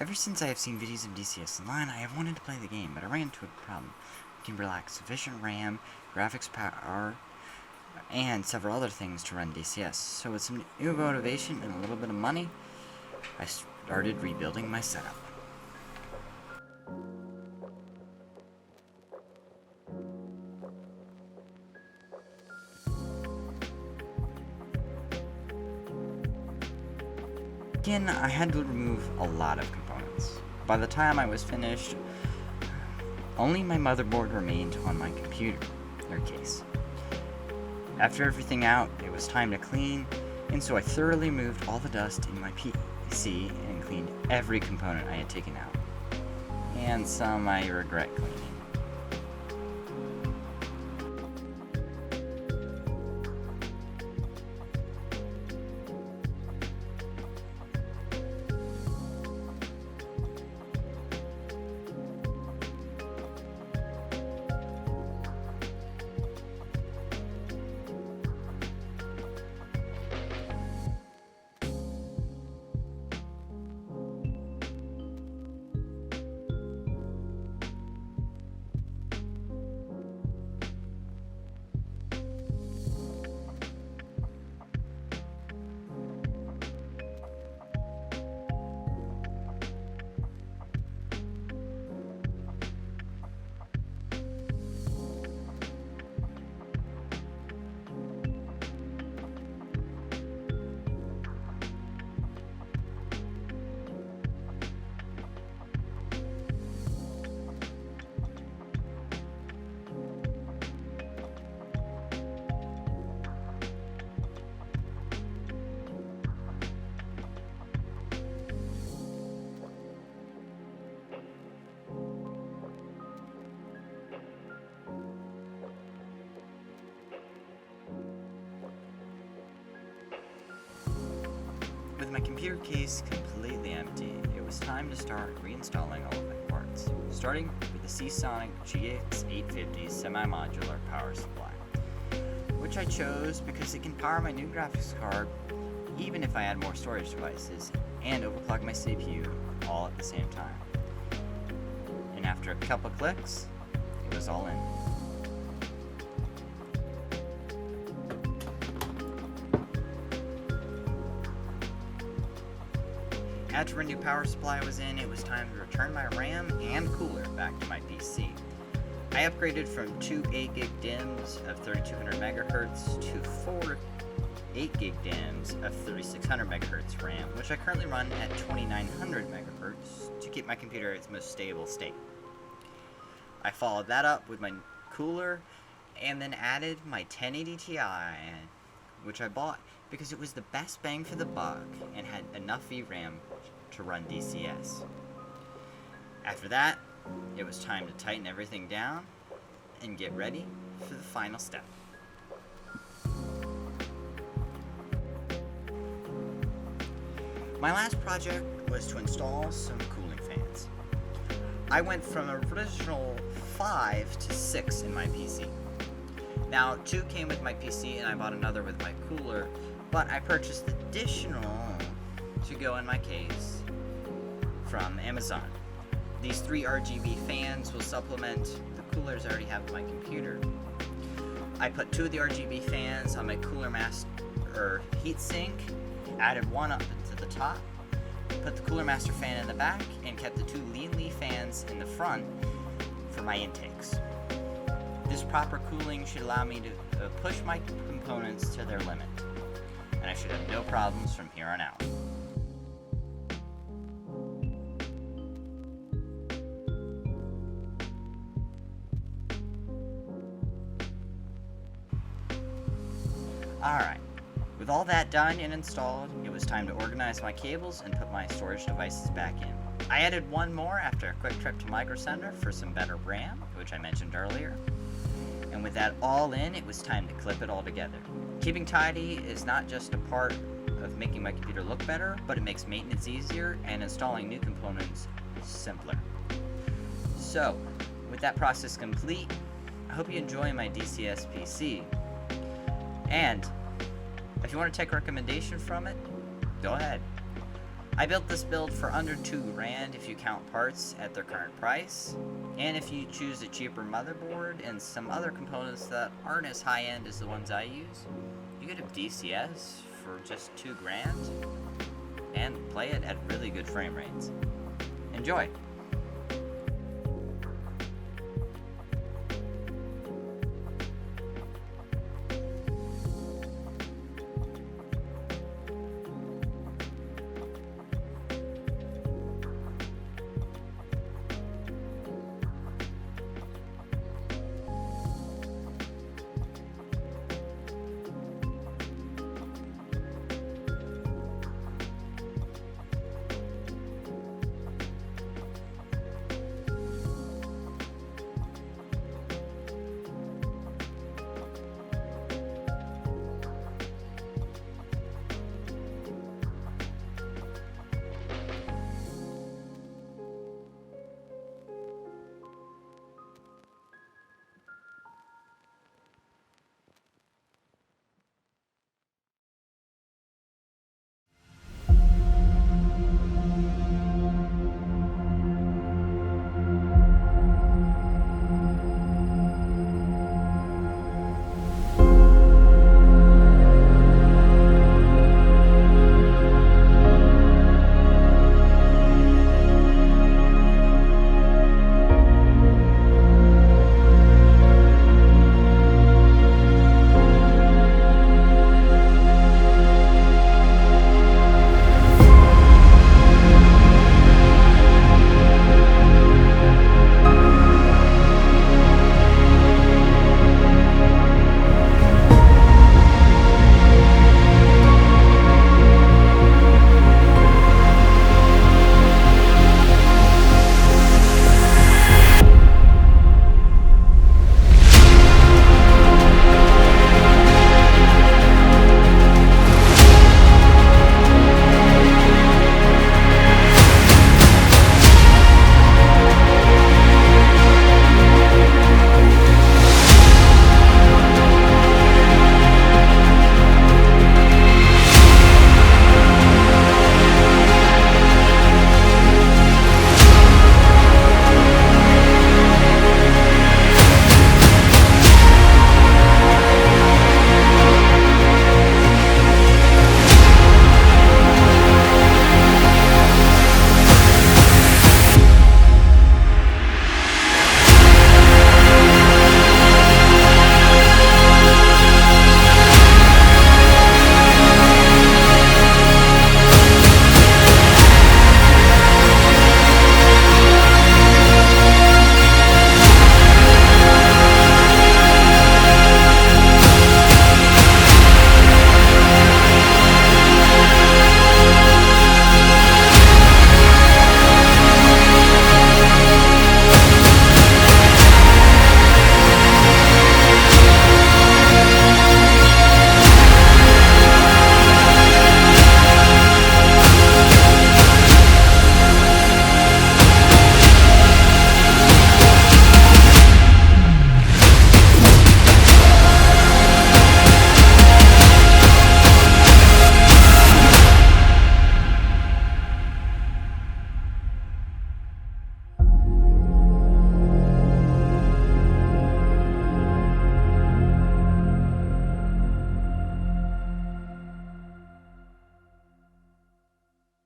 Ever since I have seen videos of DCS Online, I have wanted to play the game, but I ran into a problem. It lacks sufficient RAM, graphics power, and several other things to run DCS. So with some new motivation and a little bit of money, I started rebuilding my setup. Again, I had to remove a lot of components. By the time I was finished, only my motherboard remained on my computer case. After everything out, it was time to clean, and so I thoroughly removed all the dust in my PC and cleaned every component I had taken out. And some I regret cleaning. With my computer case completely empty, it was time to start reinstalling all of my parts, starting with the Seasonic GX850 semi-modular power supply, which I chose because it can power my new graphics card even if I add more storage devices and overclock my CPU all at the same time. And after a couple clicks, it was all in. After a new power supply was in, it was time to return my RAM and cooler back to my PC. I upgraded from 2 8GB DIMMs of 3200 MHz to 4 8GB DIMMs of 3600 MHz RAM, which I currently run at 2900 MHz to keep my computer at its most stable state. I followed that up with my cooler and then added my 1080 Ti, which I bought because it was the best bang for the buck and had enough VRAM to run DCS. After that, it was time to tighten everything down and get ready for the final step. My last project was to install some cooling fans. I went from an original 5 to 6 in my PC. Now, 2 came with my PC and I bought another with my cooler, but I purchased additional to go in my case from Amazon. These 3 RGB fans will supplement the coolers I already have in my computer. I put 2 of the RGB fans on my Cooler Master heatsink, added one up to the top, put the Cooler Master fan in the back, and kept the 2 Lean Leaf fans in the front for my intakes. This proper cooling should allow me to push my components to their limit, and I should have no problems from here on out. Alright, with all that done and installed, it was time to organize my cables and put my storage devices back in. I added one more after a quick trip to Micro Center for some better RAM, which I mentioned earlier. And with that all in, it was time to clip it all together. Keeping tidy is not just a part of making my computer look better, but it makes maintenance easier and installing new components simpler. So, with that process complete, I hope you enjoy my DCS PC. And if you want to take a recommendation from it, go ahead. I built this build for under $2,000 if you count parts at their current price, and if you choose a cheaper motherboard and some other components that aren't as high-end as the ones I use, you get a DCS for just $2,000 and play it at really good frame rates. Enjoy!